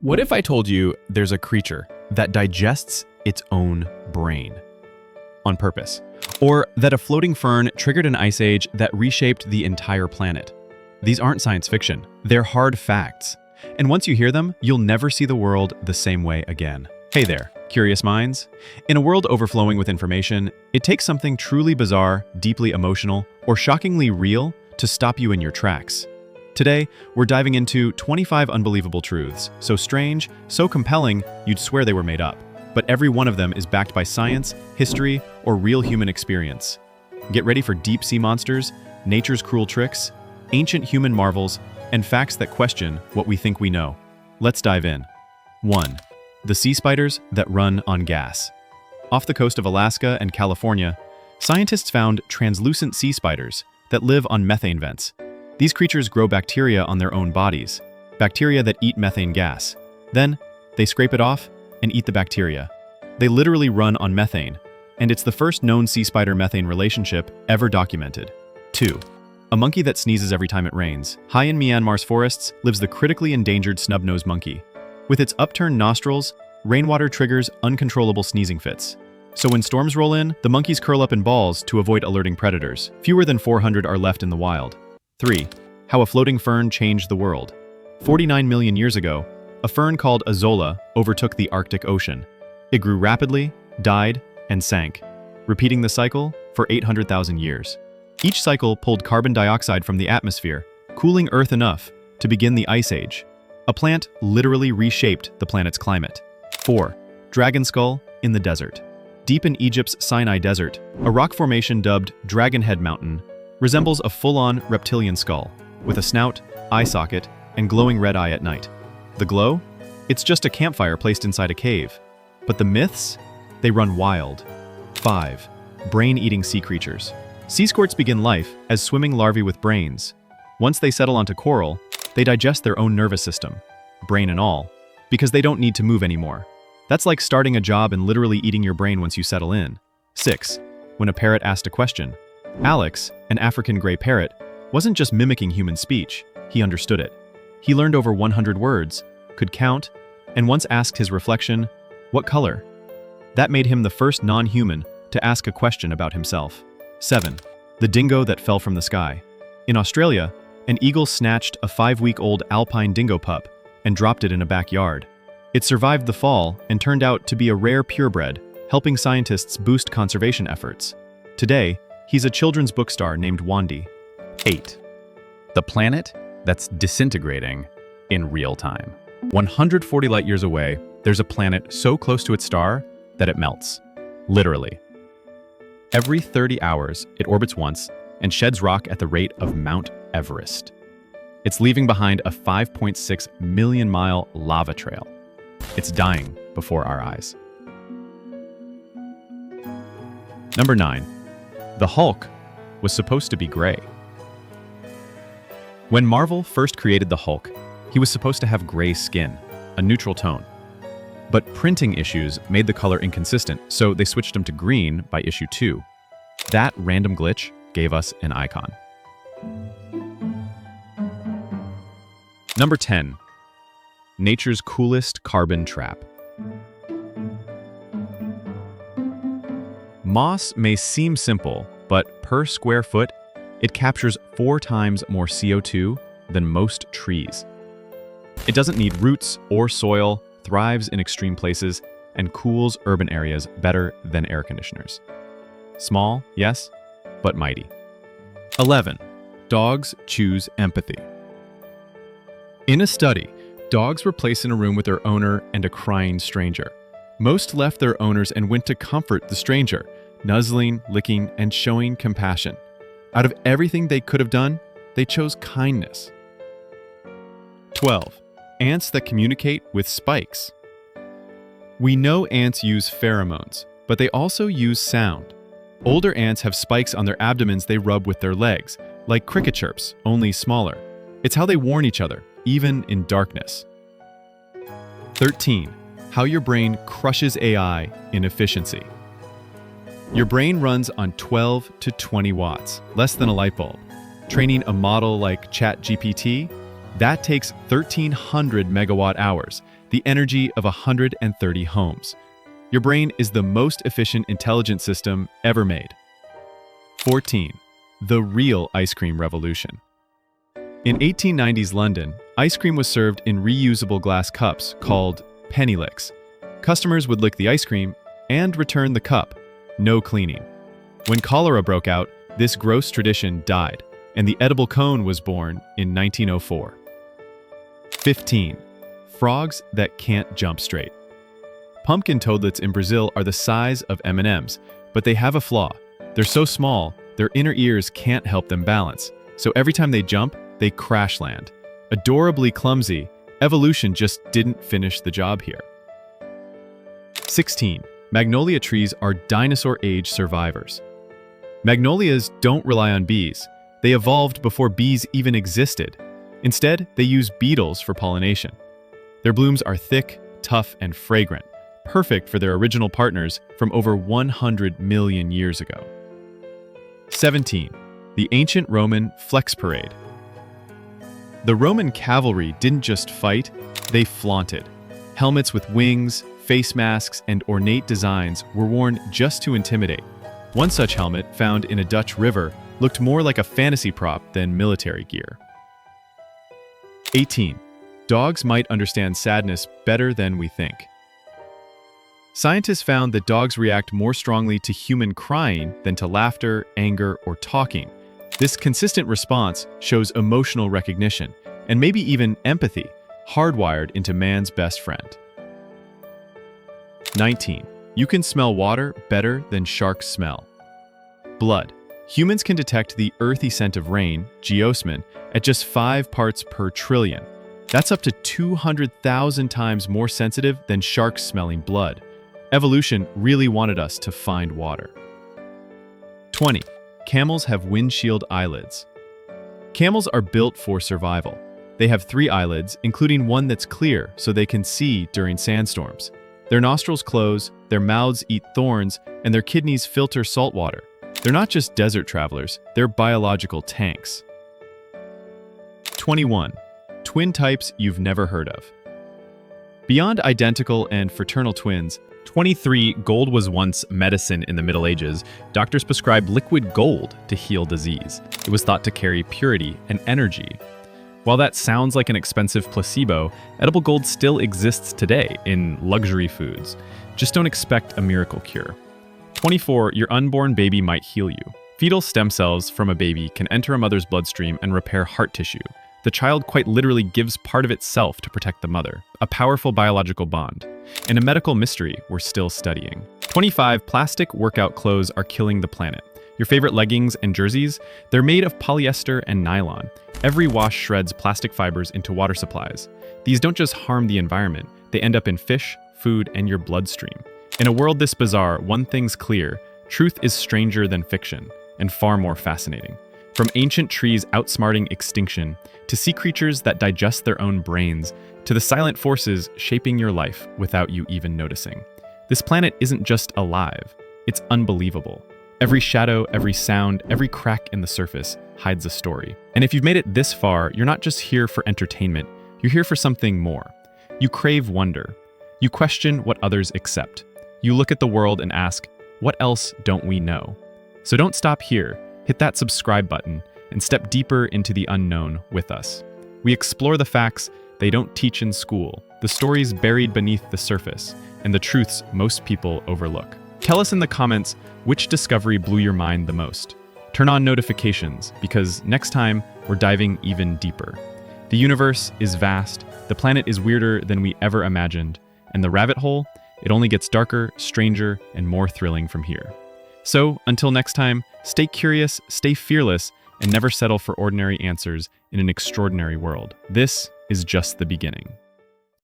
What if I told you there's a creature that digests its own brain on purpose? Or that a floating fern triggered an ice age that reshaped the entire planet? These aren't science fiction, they're hard facts. And once you hear them, you'll never see the world the same way again. Hey there, curious minds? In a world overflowing with information, it takes something truly bizarre, deeply emotional, or shockingly real to stop you in your tracks. Today, we're diving into 25 unbelievable truths, so strange, so compelling, you'd swear they were made up. But every one of them is backed by science, history, or real human experience. Get ready for deep sea monsters, nature's cruel tricks, ancient human marvels, and facts that question what we think we know. Let's dive in. 1. The sea spiders that run on gas. Off the coast of Alaska and California, scientists found translucent sea spiders that live on methane vents. These creatures grow bacteria on their own bodies, bacteria that eat methane gas. Then, they scrape it off and eat the bacteria. They literally run on methane, and it's the first known sea spider-methane relationship ever documented. 2. A monkey that sneezes every time it rains. High in Myanmar's forests lives the critically endangered snub-nosed monkey. With its upturned nostrils, rainwater triggers uncontrollable sneezing fits. So when storms roll in, the monkeys curl up in balls to avoid alerting predators. Fewer than 400 are left in the wild. 3. How a floating fern changed the world. 49 million years ago, a fern called Azolla overtook the Arctic Ocean. It grew rapidly, died, and sank, repeating the cycle for 800,000 years. Each cycle pulled carbon dioxide from the atmosphere, cooling Earth enough to begin the Ice Age. A plant literally reshaped the planet's climate. 4. Dragon skull in the desert. Deep in Egypt's Sinai Desert, a rock formation dubbed Dragon Head Mountain resembles a full-on reptilian skull, with a snout, eye socket, and glowing red eye at night. The glow? It's just a campfire placed inside a cave. But the myths? They run wild. 5. Brain-eating sea creatures. Sea squirts begin life as swimming larvae with brains. Once they settle onto coral, they digest their own nervous system, brain and all, because they don't need to move anymore. That's like starting a job and literally eating your brain once you settle in. 6. When a parrot asked a question. Alex, an African gray parrot, wasn't just mimicking human speech, he understood it. He learned over 100 words, could count, and once asked his reflection, "What color?" That made him the first non-human to ask a question about himself. 7. The dingo that fell from the sky. In Australia, an eagle snatched a 5-week-old alpine dingo pup and dropped it in a backyard. It survived the fall and turned out to be a rare purebred, helping scientists boost conservation efforts. Today, he's a children's book star named Wandy. 8. The planet that's disintegrating in real time. 140 light years away, there's a planet so close to its star that it melts. Literally. Every 30 hours, it orbits once and sheds rock at the rate of Mount Everest. It's leaving behind a 5.6 million-mile lava trail. It's dying before our eyes. Number 9. The Hulk was supposed to be gray. When Marvel first created the Hulk, he was supposed to have gray skin, a neutral tone. But printing issues made the color inconsistent, so they switched him to green by issue 2. That random glitch gave us an icon. Number 10. Nature's coolest carbon trap. Moss may seem simple, but per square foot, it captures 4 times more CO2 than most trees. It doesn't need roots or soil, thrives in extreme places, and cools urban areas better than air conditioners. Small, yes, but mighty. 11. Dogs choose empathy. In a study, dogs were placed in a room with their owner and a crying stranger. Most left their owners and went to comfort the stranger, nuzzling, licking, and showing compassion. Out of everything they could have done, they chose kindness. 12. Ants that communicate with spikes. We know ants use pheromones, but they also use sound. Older ants have spikes on their abdomens they rub with their legs, like cricket chirps, only smaller. It's how they warn each other, even in darkness. 13. How your brain crushes AI in efficiency. Your brain runs on 12 to 20 watts, less than a light bulb. Training a model like ChatGPT, that takes 1,300 megawatt hours, the energy of 130 homes. Your brain is the most efficient intelligent system ever made. 14. The real ice cream revolution. In 1890s London, ice cream was served in reusable glass cups called penny licks. Customers would lick the ice cream and return the cup, no cleaning. When cholera broke out, this gross tradition died, and the edible cone was born in 1904. 15. Frogs that can't jump straight. Pumpkin toadlets in Brazil are the size of M&Ms, but they have a flaw. They're so small, their inner ears can't help them balance, so every time they jump, they crash land. Adorably clumsy, evolution just didn't finish the job here. 16. Magnolia trees are dinosaur age survivors. Magnolias don't rely on bees. They evolved before bees even existed. Instead, they use beetles for pollination. Their blooms are thick, tough, and fragrant, perfect for their original partners from over 100 million years ago. 17. The ancient Roman flex parade. The Roman cavalry didn't just fight, they flaunted. Helmets with wings, face masks, and ornate designs were worn just to intimidate. One such helmet, found in a Dutch river, looked more like a fantasy prop than military gear. 18. Dogs might understand sadness better than we think. Scientists found that dogs react more strongly to human crying than to laughter, anger, or talking. This consistent response shows emotional recognition, and maybe even empathy, hardwired into man's best friend. 19. You can smell water better than sharks smell. Blood. Humans can detect the earthy scent of rain, geosmin, at just 5 parts per trillion. That's up to 200,000 times more sensitive than sharks smelling blood. Evolution really wanted us to find water. 20. Camels have windshield eyelids. Camels are built for survival. They have 3 eyelids, including one that's clear so they can see during sandstorms. Their nostrils close, their mouths eat thorns, and their kidneys filter salt water. They're not just desert travelers, they're biological tanks. 21. Twin types you've never heard of. Beyond identical and fraternal twins, 23. Gold was once medicine in the Middle Ages. Doctors prescribed liquid gold to heal disease. It was thought to carry purity and energy. While that sounds like an expensive placebo, edible gold still exists today in luxury foods. Just don't expect a miracle cure. 24. Your unborn baby might heal you. Fetal stem cells from a baby can enter a mother's bloodstream and repair heart tissue. The child quite literally gives part of itself to protect the mother, a powerful biological bond, and a medical mystery we're still studying. 25. Plastic workout clothes are killing the planet. Your favorite leggings and jerseys, they're made of polyester and nylon. Every wash shreds plastic fibers into water supplies. These don't just harm the environment, they end up in fish, food, and your bloodstream. In a world this bizarre, one thing's clear: truth is stranger than fiction, and far more fascinating. From ancient trees outsmarting extinction, to sea creatures that digest their own brains, to the silent forces shaping your life without you even noticing. This planet isn't just alive, it's unbelievable. Every shadow, every sound, every crack in the surface hides a story. And if you've made it this far, you're not just here for entertainment, you're here for something more. You crave wonder. You question what others accept. You look at the world and ask, what else don't we know? So don't stop here. Hit that subscribe button and step deeper into the unknown with us. We explore the facts they don't teach in school, the stories buried beneath the surface, and the truths most people overlook. Tell us in the comments which discovery blew your mind the most. Turn on notifications, because next time we're diving even deeper. The universe is vast, the planet is weirder than we ever imagined, and the rabbit hole, it only gets darker, stranger, and more thrilling from here. So, until next time, stay curious, stay fearless, and never settle for ordinary answers in an extraordinary world. This is just the beginning.